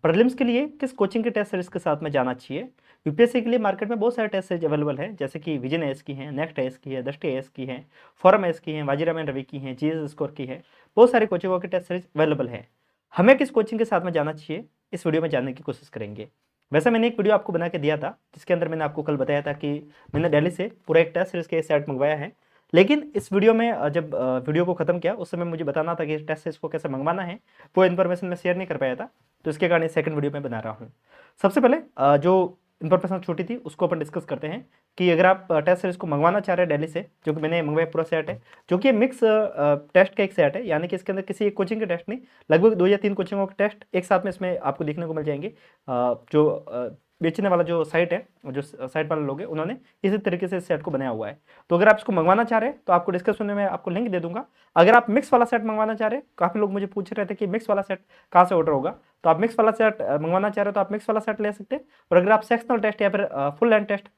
Prelims के लिए किस कोचिंग के टेस्ट सीरीज के साथ में जाना चाहिए। यूपीएससी के लिए मार्केट में बहुत सारे टेस्ट सीरीज अवेलेबल है, जैसे कि विजन एस की है, नेक्स्ट एस की है, दृष्टि एस की है, फॉरम एस की है, वाजीराम एंड रवि की है, जीएस स्कोर की है। बहुत सारे कोचिंगों के टेस्ट सीरीज अवेलेबल है। हमें किस कोचिंग के साथ में जाना चाहिए, इस वीडियो में जानने की कोशिश करेंगे। वैसे मैंने एक वीडियो आपको बना के दिया था, जिसके अंदर मैंने आपको कल बताया था कि मैंने दिल्ली से पूरा एक टेस्ट सीरीज के सेट मंगवाया है। लेकिन इस वीडियो में जब वीडियो को खत्म किया, उस समय मुझे बताना था कि टेस्ट सीरीज को कैसे मंगवाना है, वो इन्फॉर्मेशन मैं शेयर नहीं कर पाया था, तो इसके कारण सेकंड वीडियो में बना रहा हूँ। सबसे पहले जो इन्फॉर्मेशन छोटी थी उसको अपन डिस्कस करते हैं कि अगर आप टेस्ट सीरीज को मंगवाना चाह रहे हैं दिल्ली से, जो कि मैंने मंगवाया पूरा सेट है, जो कि मिक्स टेस्ट का एक सेट है, यानी कि इसके अंदर किसी एक कोचिंग के टेस्ट नहीं, लगभग 2 या 3 कोचिंगों के टेस्ट एक साथ में इसमें आपको देखने को मिल जाएंगे। जो बेचने वाला जो साइट है, जो साइट वाले लोग हैं, उन्होंने इसी तरीके से इस सेट को बनाया हुआ है। तो अगर आप इसको मंगवाना चाह रहे हैं तो आपको डिस्क्रिप्शन में आपको लिंक दे दूंगा। अगर आप मिक्स वाला सेट मंगवाना चाह रहे हैं, काफ़ी लोग मुझे पूछ रहे थे कि मिक्स वाला सेट कहाँ से ऑर्डर होगा, तो आप मिक्स वाला सेट मंगवाना चाह रहे हो तो आप मिक्स वाला सेट ले सकते हैं। और अगर आप सेक्शनल टेस्ट या फिर full length test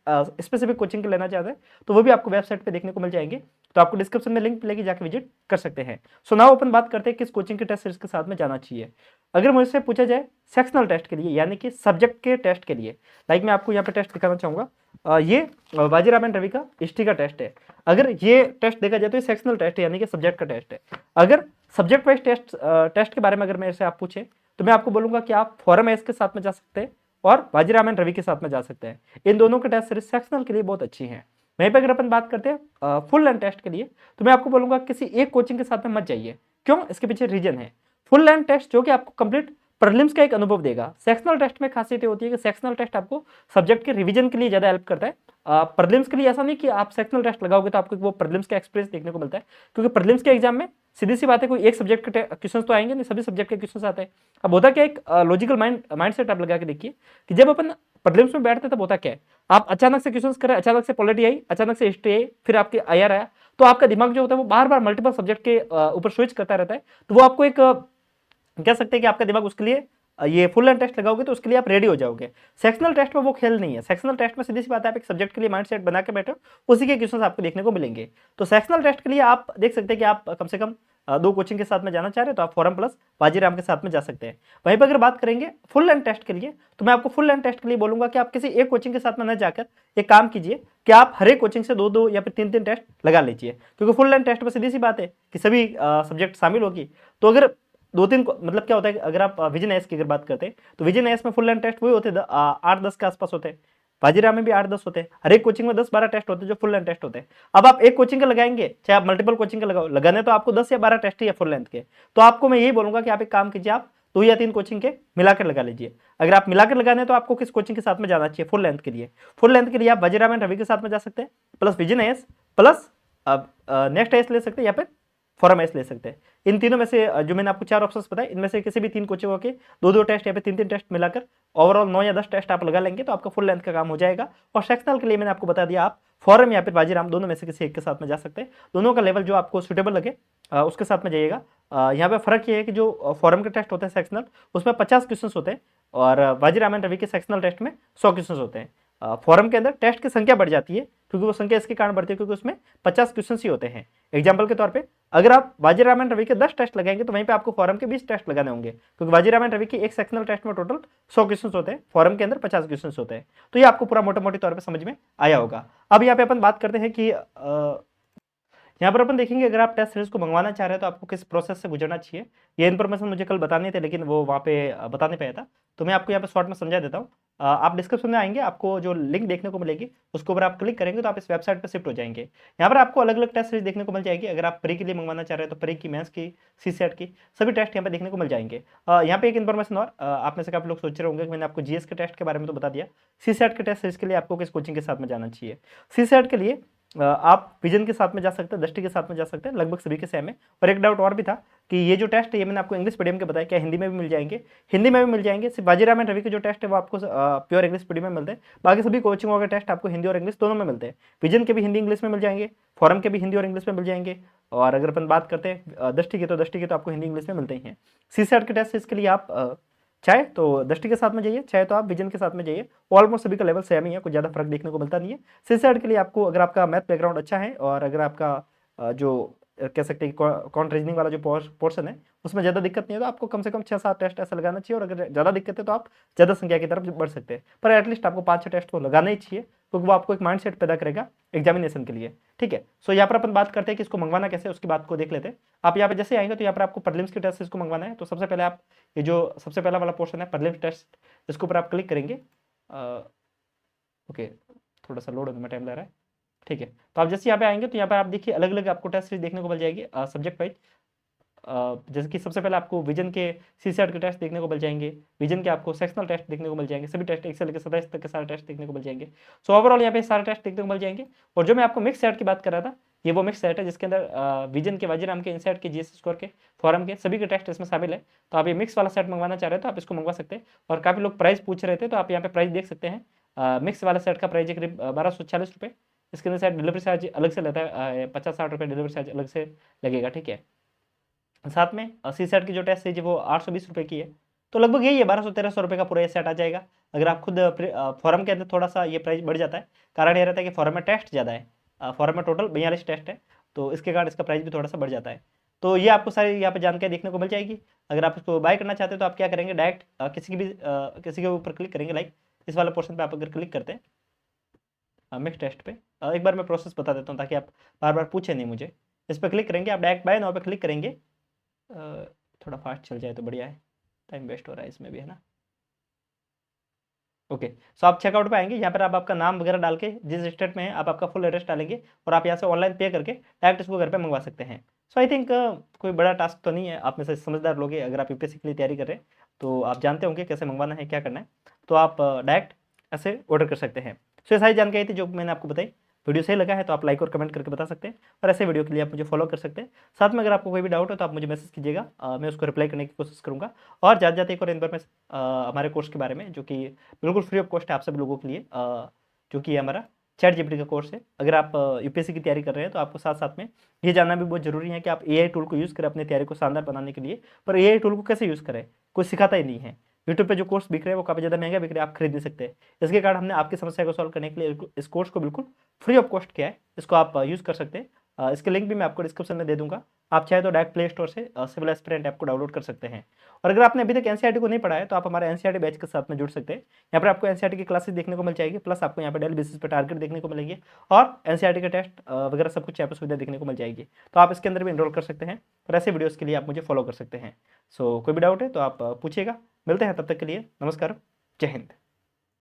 specific coaching के लेना चाहते हैं, तो वो भी आपको वेबसाइट पे देखने को मिल जाएंगे। तो आपको डिस्क्रिप्शन में लिंक लेके जाकर विजिट कर सकते हैं। सो नाउ अपन बात करते हैं किस कोचिंग के टेस्ट सीरीज के साथ में जाना चाहिए। अगर मुझसे पूछा जाए सेक्शनल टेस्ट के लिए, यानी कि सब्जेक्ट के टेस्ट के लिए, लाइक मैं आपको यहाँ पे टेस्ट दिखाना चाहूँगा। ये वाजीराम एंड रवि का हिस्ट्री का टेस्ट है। अगर ये टेस्ट देखा जाए तो ये सेक्शनल टेस्ट है, यानी कि सब्जेक्ट का टेस्ट है। अगर सब्जेक्ट वाइज टेस्ट के बारे में अगर मेरे से आप पूछे, तो मैं आपको बोलूंगा कि आप फॉरम एस के साथ में जा सकते हैं और वाजीराम एंड रवि के साथ में जा सकते हैं। इन दोनों के टेस्ट सीरीज सेक्शनल के लिए बहुत अच्छी हैं। वहीं पर अगर अपन बात करते हैं फुल लैंड टेस्ट के लिए, तो मैं आपको बोलूंगा किसी एक कोचिंग के साथ में मत जाइए। क्यों? इसके पीछे रीजन है। फुल लैंड टेस्ट जो कि आपको कंप्लीट प्रीलिम्स का एक अनुभव देगा। सेक्शनल टेस्ट में खासियत होती है कि सेक्शनल टेस्ट आपको सब्जेक्ट के रिवीजन के लिए ज्यादा हेल्प करता है। प्रीलिम्स के लिए ऐसा नहीं कि आप सेक्शनल टेस्ट लगाओगे तो आपको वो प्रीलिम्स का एक्सपीरियंस देखने को मिलता है, क्योंकि प्रीलिम्स के एग्जाम में सीधी सी बात है, कोई एक सब्जेक्ट के क्वेश्चन तो आएंगे नहीं, सभी सब्जेक्ट के क्वेश्चन आते हैं। अब होता क्या, एक लॉजिकल माइंड सेट आप लगा के देखिए कि जब अपन प्रीलिम्स में बैठते तब होता क्या है, आप अचानक से क्वेश्चन करें, अचानक से पॉलिटी आई, अचानक से हिस्ट्री आई, फिर आपके आईआर आया, तो आपका दिमाग जो होता है वो बार बार मल्टीपल सब्जेक्ट के ऊपर स्विच करता रहता है। तो वो आपको एक कह सकते हैं कि आपका दिमाग उसके लिए ये फुल लैंड टेस्ट लगाओगे तो उसके लिए आप रेडी हो जाओगे। सेक्शनल टेस्ट में वो खेल नहीं है। सेक्शनल टेस्ट में सीधी सी बात है, आप एक सब्जेक्ट के लिए माइंडसेट बना के बैठो, उसी के क्वेश्चंस आपको देखने को मिलेंगे। तो सेक्शनल टेस्ट के लिए आप देख सकते हैं कि आप कम से कम 2 कोचिंग के साथ में जाना चाह रहे हैं, तो आप फॉरम प्लस वाजीराम के साथ में जा सकते हैं। वहीं पर अगर बात करेंगे फुल लैंड टेस्ट के लिए, तो मैं आपको फुल लैंड टेस्ट के लिए बोलूंगा कि आप किसी एक कोचिंग के साथ में न जाकर एक काम कीजिए कि आप हर एक कोचिंग से 2-2 या फिर 3-3 टेस्ट लगा लीजिए, क्योंकि फुल लैंड टेस्ट में सीधी सी बात है कि सभी सब्जेक्ट शामिल होगी। तो अगर 2-3 मतलब क्या होता है, अगर आप विजन एस की अगर बात करते हैं, तो विजन एस में फुल लैंड टेस्ट वही होते हैं 8-10 के आसपास होते हैं। वाजीराम में भी 8-10 होते हैं। हर एक कोचिंग में 10-12 टेस्ट होते हैं जो फुल लेंथ टेस्ट होते हैं। अब आप एक कोचिंग का लगाएंगे, चाहे आप मल्टीपल कोचिंग का लगाओ, लगाने तो आपको 10 या 12 टेस्ट ही है फुल लेंथ के। तो आपको मैं यही बोलूंगा कि आप एक काम कीजिए, आप 2 या 3 कोचिंग के मिलाकर लगा लीजिए। अगर आप मिलाकर लगाने तो आपको किस कोचिंग के साथ में जाना चाहिए फुल लेंथ के लिए? फुल लेंथ के लिए आप वाजीराम एंड रवि के साथ में जा सकते हैं, plus vision S, plus next S ले सकते हैं, या फिर फॉरम एस ले सकते हैं। इन तीनों में से जो मैंने आपको 4 ऑप्शंस बताए, इनमें से किसी भी 3 कोचिंगों के 2-2 टेस्ट या फिर 3-3 टेस्ट मिलाकर ओवरऑल 9 या 10 टेस्ट आप लगा लेंगे तो आपका फुल लेंथ का काम हो जाएगा। और सेक्शनल के लिए मैंने आपको बता दिया, आप फॉरम या फिर वाजीराम दोनों में से किसी एक के साथ में जा सकते हैं। दोनों का लेवल जो आपको सुटेबल लगे उसके साथ में जाइएगा। यहाँ पे फर्क ये है कि जो फॉरम के टेस्ट होते हैं सेक्शनल, उसमें 50 क्वेश्चन होते हैं, और वाजीराम एंड रवि के सेक्शनल टेस्ट में 100 क्वेश्चन होते हैं। फॉरम के अंदर टेस्ट की संख्या बढ़ जाती है, क्योंकि वो संख्या इसके कारण बढ़ती है क्योंकि उसमें 50 क्वेश्चन ही होते हैं। एग्जाम्पल के तौर पे अगर आप वाजीराम एंड रवि के 10 टेस्ट लगाएंगे तो वहीं पे आपको फॉरम के 20 टेस्ट लगाने होंगे, क्योंकि वाजीराम एंड रवि के एक सेक्शनल टेस्ट में टोटल 100 क्वेश्चन होते हैं, फॉरम के अंदर 50 क्वेश्चन होते हैं। तो ये आपको पूरा मोटा मोटी तौर पर समझ में आया होगा। अब यहाँ पे अपन बात करते हैं कि यहाँ पर अपन देखेंगे अगर आप टेस्ट सीरीज को मंगवाना चाह रहे हैं तो आपको किस प्रोसेस से गुजरना चाहिए। ये इन्फॉर्मेशन मुझे कल बताने थे, लेकिन वो वहाँ पे बता नहीं पाया था, तो मैं आपको यहाँ पे शॉर्ट में समझा देता हूँ। आप डिस्क्रिप्शन में आएंगे, आपको जो लिंक देखने को मिलेगी उसके ऊपर आप क्लिक करेंगे तो आप इस वेबसाइट पर शिफ्ट हो जाएंगे। यहाँ पर आपको अलग अलग टेस्ट सीरीज देखने को मिल जाएगी। अगर आप प्री के लिए मंगवाना चाह रहे हैं तो प्री की, मेंस की, सीसेट की सभी टेस्ट यहाँ पे देखने को मिल जाएंगे। यहाँ पे एक इन्फॉर्मेशन और, आप में से काफी लोग सोच रहे होंगे कि मैंने आपको जीएस के टेस्ट के बारे में तो बता दिया, सीसेट के टेस्ट सीरीज के लिए आपको किस कोचिंग के साथ में जाना चाहिए। सीसेट के लिए आप विजन के साथ में जा सकते हैं, दृष्टि के साथ में जा सकते हैं, लगभग सभी के सेम है। और एक डाउट और भी था कि ये जो टेस्ट है ये मैंने आपको इंग्लिश मीडियम के बताया, क्या हिंदी में भी मिल जाएंगे? हिंदी में भी मिल जाएंगे। सिर्फ वाजीराम एंड रवि के जो टेस्ट है वो आपको प्योर इंग्लिश मीडियम में मिलते हैं, बाकी सभी कोचिंगों के टेस्ट आपको हिंदी और इंग्लिश दोनों में मिलते हैं। विजन के भी हिंदी इंग्लिश में मिल जाएंगे, फॉरम के भी हिंदी और इंग्लिश में मिल जाएंगे, और अगर अपन बात करते हैं दृष्टि के, तो दृष्टि के तो आपको हिंदी इंग्लिश में मिलते ही हैं। सीसेट के टेस्ट इसके लिए आप चाहे तो दृष्टि के साथ में जाइए, चाहे तो आप विजन के साथ में जाइए, ऑलमोस्ट सभी का लेवल सेम ही है, कुछ ज़्यादा फर्क देखने को मिलता नहीं है। सीसेट के लिए आपको, अगर आपका मैथ बैकग्राउंड अच्छा है और अगर आपका जो कह सकते हैं कि कॉन्ट रीजनिंग वाला जो पोर्शन है उसमें ज़्यादा दिक्कत नहीं है, तो आपको कम से कम 6-7 टेस्ट ऐसा लगाना चाहिए, और अगर ज़्यादा दिक्कत है तो आप ज़्यादा संख्या की तरफ बढ़ सकते हैं, पर एटलीस्ट आपको 5-6 टेस्ट तो लगाना ही चाहिए, क्योंकि वो आपको एक माइंडसेट पैदा करेगा एग्जामिनेशन के लिए। ठीक है, सो यहाँ पर अपन बात करते हैं कि इसको मंगवाना कैसे है, उसकी बात को देख लेते हैं। आप यहाँ पे जैसे आएंगे तो यहाँ पर आपको प्रीलिम्स के टेस्ट इसको मंगवाना है। तो सबसे पहले आप ये जो सबसे पहला वाला पोर्शन है प्रीलिम्स टेस्ट, इसके ऊपर आप क्लिक करेंगे। ओके, थोड़ा सा लोड होने में टाइम लग रहा है। ठीक है, तो आप जैसे यहाँ पे आएंगे तो यहाँ पे आप देखिए अलग अलग आपको टेस्ट सीरीज देखने को मिल जाएगी सब्जेक्ट वाइज। जैसे कि सबसे पहले आपको विजन के सीसेट के टेस्ट देखने को मिल जाएंगे, विजन के आपको सेक्शनल टेस्ट देखने को मिल जाएंगे, सभी टेस्ट 1 से लेकर 27 तक के सारे टेस्ट देखने को मिल जाएंगे। सो ओवरऑल यहाँ पे सारे टेस्ट देखने को मिल जाएंगे। और जो मैं आपको मिक्स सेट की बात कर रहा था, ये वो मिक्स सेट है जिसके अंदर विजन के, वाजीराम के, इनसेट के, जीएस स्कोर के, फॉरम के सभी के टेस्ट इसमें शामिल है। तो आप ये मिक्स वाला सेट मंगवाना चाह रहे हो तो आप इसको मंगवा सकते हैं। और काफ़ी लोग प्राइस पूछ रहे थे, तो आप यहाँ पे प्राइस देख सकते हैं। मिक्स वाला सेट का प्राइस है करीब 1240 रुपये। इसके अंदर शायद डिलीवरी चार्ज अलग से लेता है, 50-60 रुपये डिलीवरी चार्ज अलग से लगेगा। ठीक है, साथ में सी सेट की जो टेस्ट है वो 820 रुपये की है। तो लगभग यही है, 1200-1300 रुपये का पूरा ये सेट आ जाएगा। अगर आप खुद फॉरम के अंदर थोड़ा सा ये प्राइस बढ़ जाता है, कारण ये रहता है कि फॉरम में टेस्ट ज़्यादा है। फॉरम में टोटल 42 टेस्ट है, तो इसके कारण इसका प्राइस भी थोड़ा सा बढ़ जाता है। तो ये आपको सारी यहाँ पे जानकारी देखने को मिल जाएगी। अगर आप इसको बाय करना चाहते हैं तो आप क्या करेंगे, डायरेक्ट किसी के ऊपर क्लिक करेंगे, लाइक इस वाले पोर्शन पर आप अगर क्लिक करते हैं मिक्स टेस्ट पे, एक बार मैं प्रोसेस बता देता हूँ ताकि आप बार बार पूछे नहीं मुझे। इस पर क्लिक करेंगे, आप डायरेक्ट बाय नाउ पे क्लिक करेंगे। थोड़ा फास्ट चल जाए तो बढ़िया है, टाइम वेस्ट हो रहा है इसमें भी, है ना। ओके, सो आप चेकआउट पे आएंगे, यहाँ पर आप आपका नाम वगैरह डाल के जिस स्टेट में है आप आपका फुल एड्रेस डालेंगे, और आप यहाँ से ऑनलाइन पे करके डायरेक्ट इसको घर पे मंगवा सकते हैं। सो आई थिंक कोई बड़ा टास्क तो नहीं है, आप में से समझदार लोग हैं, अगर आप यूपीएससी के लिए तैयारी कर रहे हैं तो आप जानते होंगे कैसे मंगवाना है, क्या करना है, तो आप डायरेक्ट ऐसे ऑर्डर कर सकते हैं। सो ये सारी जानकारी थी जो मैंने आपको बताई। वीडियो सही लगा है तो आप लाइक और कमेंट करके बता सकते हैं, और ऐसे वीडियो के लिए आप मुझे फॉलो कर सकते हैं। साथ में अगर आपको कोई भी डाउट हो तो आप मुझे मैसेज कीजिएगा, मैं उसको रिप्लाई करने की कोशिश करूँगा। और ज़्यादा ज़्यादा एक और इन्फॉर्मेशन हमारे कोर्स के बारे में, जो कि बिल्कुल फ्री ऑफ कॉस्ट है आप सब लोगों के लिए, जो कि हमारा चैट जीपीटी का कोर्स है। अगर आप यूपीएससी की तैयारी कर रहे हैं तो आपको साथ साथ में ये जानना भी बहुत जरूरी है कि आप एआई टूल को यूज़ करें अपनी तैयारी को शानदार बनाने के लिए। पर एआई टूल को कैसे यूज़ करें कोई सिखाता ही नहीं है। यूट्यूब पे जो कोर्स बिक रहे हैं वो काफ़ी ज़्यादा महंगा बिक रहे हैं, आप खरीद नहीं सकते। इसके कारण हमने आपकी समस्या को सॉल्व करने के लिए इस कोर्स को बिल्कुल फ्री ऑफ कॉस्ट किया है, इसको आप यूज़ कर सकते हैं। इसके लिंक भी मैं आपको डिस्क्रिप्शन में दे दूंगा, आप चाहे तो डायरेक्ट प्ले स्टोर से सिविल एस्पिरेंट ऐप को डाउनलोड कर सकते हैं। और अगर आपने अभी तक एनसीईआरटी को नहीं पढ़ा है तो आप हमारे एनसीईआरटी बैच के साथ में जुड़ सकते हैं। यहाँ पर आपको एनसीईआरटी की क्लासेस देखने को मिल जाएगी, प्लस आपको यहाँ पर डेली बेसिस पे टारगेट देखने को मिलेंगे, और एनसीईआरटी के टेस्ट वगैरह सब कुछ यहाँ पर सुविधा देखने को मिल जाएगी। तो आप इसके अंदर भी इनरोल कर सकते हैं, और ऐसे वीडियोज़ के लिए आप मुझे फॉलो कर सकते हैं। सो कोई भी डाउट है तो आप पूछिएगा। मिलते हैं, तब तक के लिए नमस्कार, जय हिंद।